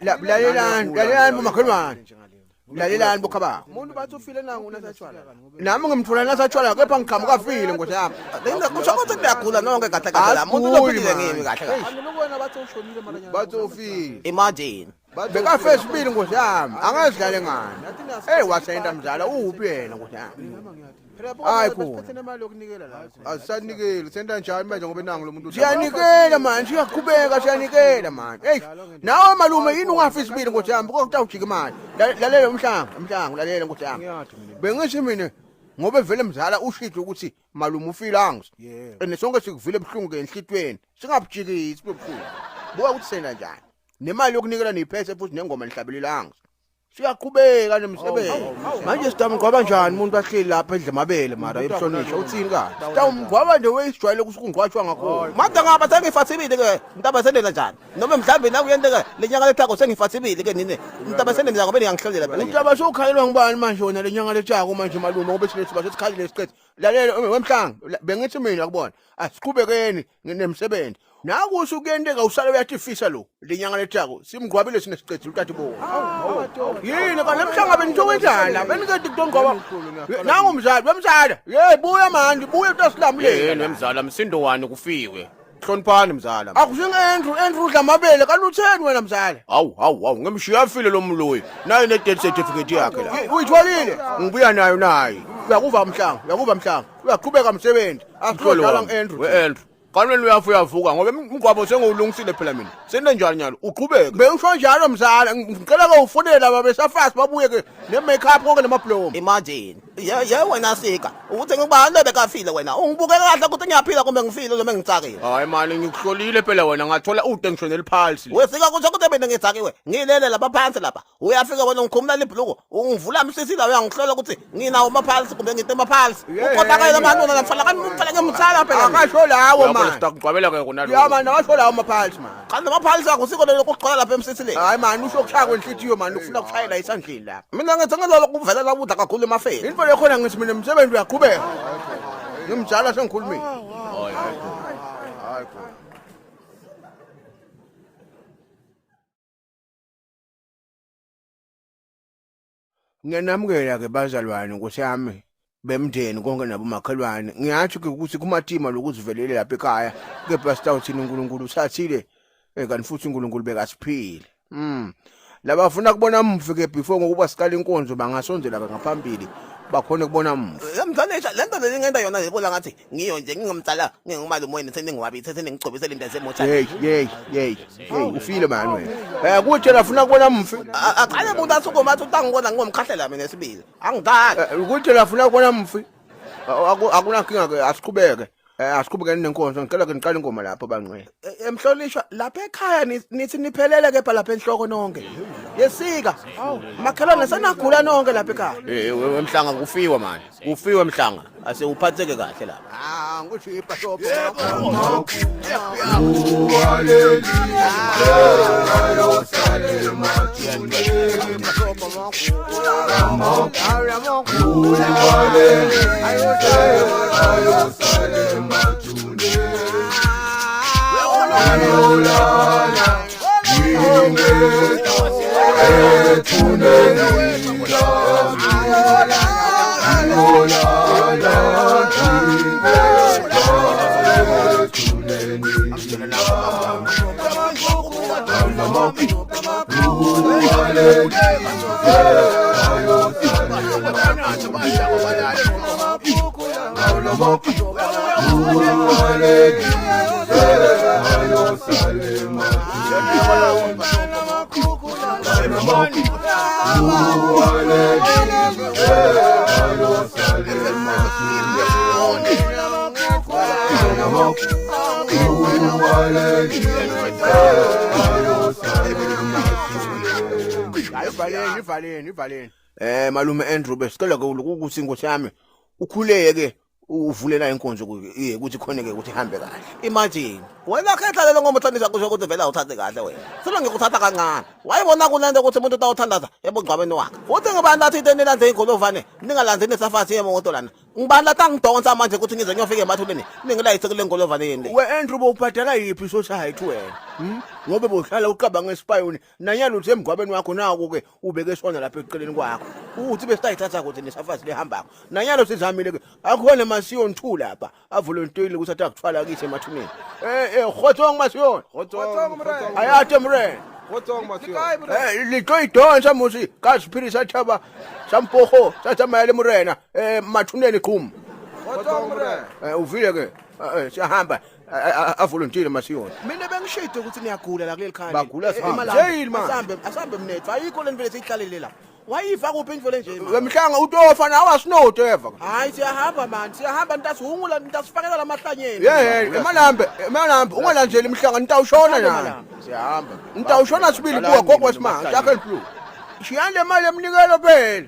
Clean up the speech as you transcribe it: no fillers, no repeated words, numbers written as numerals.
lalelani bomakhelwane. Lalelani bokhaba. Umuntu bathi ufile nangu nasatshwala. Nami ngimthola nasatshwala kepha ngiqhamuka file Nkosi yami. Kusho ukuthi kuyagula nonke kahle kahle la muntu lophilile ngimi kahle kahle. Angilokona bathi ushonile manje. Bathi ufile. Imagine. Beka first bill Nkosi yami. Angazidlale ngani. Wasenda mzala uphi yena Nkosi yami. Hayi khona. Nemali yokunikela la. Asisanikele senda njani manje ngoba nangu lo muntu. Siyanikela manje siyaqhubeka siyanikela manje. Hey, nawe malume yini ungafisi bill Nkosi yami ukuthi awujika imali. Lalela umhlangu lalela Nkosi yami. Bengithi mina ngoba vele mzala ushithe ukuthi malume ufilanga. Ene sonke sikuvile ebhlungu ngenhlitweni. Singabujikisi bebhlungu. Buka ukuthi sena njani. Nemali yokunikela niphese futhi nengoma nihlabelelanga. Siyaqhubeka nomsebenzi. Manje sitamgqwaba njani umuntu ahleli lapha edle mabele mara ebuhlonishwa uthini ka? Sitamgqwaba nje weyisijwayele kusukungqwatshwa ngakho. Mada ngapha sengifathibile ke. Intaba sendela njani? Noma mhlambe naku yenteke lenyanga lethako sengifathibile ke nini? Intaba sendela ngoba ngiyangihlolela phela. Intaba sokhalelwa ngibani manje wona lenyanga lethako manje malume ngoba silethu basesikhalile isiqethe. Lalela wemhlanga bengithi mina kubona asiqhubekeni nemsebenzi. Nakusho kuyenteka usale uyathifisa lo lenyanga lethako simgqwabile sine siqethe utati bo. Yini kanti emhlanga benithokwenzani la benikade kutongqwaba. Nangu mzali wemzala. Hey buya manje buya utasilamuleni. Yini wemzala msindo wani kufiwe? Hloniphani mzala. Akusinge Andrew udla amabele kalutheni wena mzala. Hawu ngemshiya afile lo mloyi. Nayo ne death certificate yakhe la. Uyitholile? Ngibuya nayo nayi. Uyakuva mhlanga. Uyaqhubeka umsebenzi. Asihlala ngAndrew. We-Andrew. Kanwena uyavuka ngoba umgwabo sengulungisile phela mina. Sene njani nyalo? Uqhubeke. Bengisho njalo mzala. Ngicela ke ufonela babesafasi babuye ke ne-makeup konke namablomo. Imagine. Wena sika. Ukuthi ngikubahalebe kafile wena. Ungibukela kahle ukuthi ngiyaphila kumbe ngifile noma ngitsakile. Hayi manje ngikuhlolile phela wena ngathola utension eliphalsi. Wesika kusho ukuthi mina ngitsakiwe. Ngilele lapha phansi lapha. Uyafika wena ngikhumula libhluku. Ungivula msisi la uyangihlola ukuthi nginawo amaphalsi kumbe ngitema phalsi. Uqoqakela abantu namfala kanimfala ngemtsala phela. Akasho lawo manje. Sitakugqwabela ke khona lo. Ya manje akasho lawo amaphalsi manje. Kanti amaphalsi akho siko lokuqala lapha emsisi le. Hayi manje usho kushaya kwenhlitiyo manje ufuna kushayela isandleni lapha. Mina ngithi ngilolo kuvelela ubudha kakhulu emafeni. Into lekhona ngithi mina umsebenzi uyaqhubeka. Ngimjala sengikhulumile. Hayi. Ngiyanamukela ke bazalwane Nkosi yami bemndeni konke nabomakhelwane. Ngiyathi ke ukuthi kumatima lokuzivelele lapha ekhaya ke pastor uthini uNkulunkulu usathile kanti futhi uNkulunkulu bekasiphile. Labafuna kubona mfi ke before ngokuba sikala inkonzo bangasonzela ngaphambili bakhona kubona mfi. Emzanisha lento lengenda yona ngibona ngathi ngiyo nje ngingumtsala ngingumalume wena seningwabithi seningigcobisela into yasemotsha. Hey ufile manje wena. Kuthi lafuna kubona mfi. Aqale umuntu asukuma athi utangibona ngomkhahlela mina esibili. Angidali. Kuthi lafuna kubona mfi. Akunankinga ke asiqhubeke. Asiqhubekeni nenkonzo ngicela ke niqale ingoma lapho bangcwele. Emhlonishwa lapha ekhaya nithi niphelele kepha lapha enhloko nonke. Yesika. Makhelwane senagula nonke lapha ekhaya. Wemhlanga kufiwa manje. Kufiwe mhlanga. Ase uphatheke kahle lapha. Ngithi ipasho. Ivaleni. Malume Andrew besicela ke ukuthi Nkosi yami ukhuleke uvulela inkonzo ukuthi khoneke ukuthi ihambe kahle. Imagine. Wena khetha lelo ngoba uthandisa kusho ukuthi vela uthathe kahle wena. Silo ngikuthatha kancane. Wayibona kulento ukuthi umuntu utawuthandaza ebungcwabeni wakhe. Futhi ngibani athi into enilandze ingolovane ningalandeni safasi yemoto lana. ngibani la tangidonsa manje ukuthi ngize ngiyofika emathuleni ningilayithe kule ngolovaleni le we Andrew bowubhadala yiphi society wena ngoba bohlala uqaba ngesipayoni nanyalo uthi emgwabeni wakho nawo ke ubeke sona lapha eqeleni kwakho uthi bese sayithatha ukuthi nesafazi lehambako nanyalo sizamile ke akukhona masiyo nthu lapha avolunteer ukuthi atakuthwala kithi emathuneni khotsong masiyo khotsong mre ayate mre khotsong masiyo lito idonsa musi kasiphirisa thaba sampoho sathamayele murena mathuneni qhum khotsong mre uvile ke siyahamba avolunteer masiyo mina bengishide ukuthi niyagula la kuleli khaya bagula sihamba asambe mnethu ayikho leni vele siyihlalele la wayifa kuphi indvo lenje wemhlanga utofa nawe asinode eva hayi siyahamba manje siyahamba ntasihungula ntasifakela lamahlanyeni emalambe ungalandeli imhlanga nitawushona na siyahamba nitawushona sibili kuwa gogo wesimanga yakhe blue shiyande imali emnikelo phela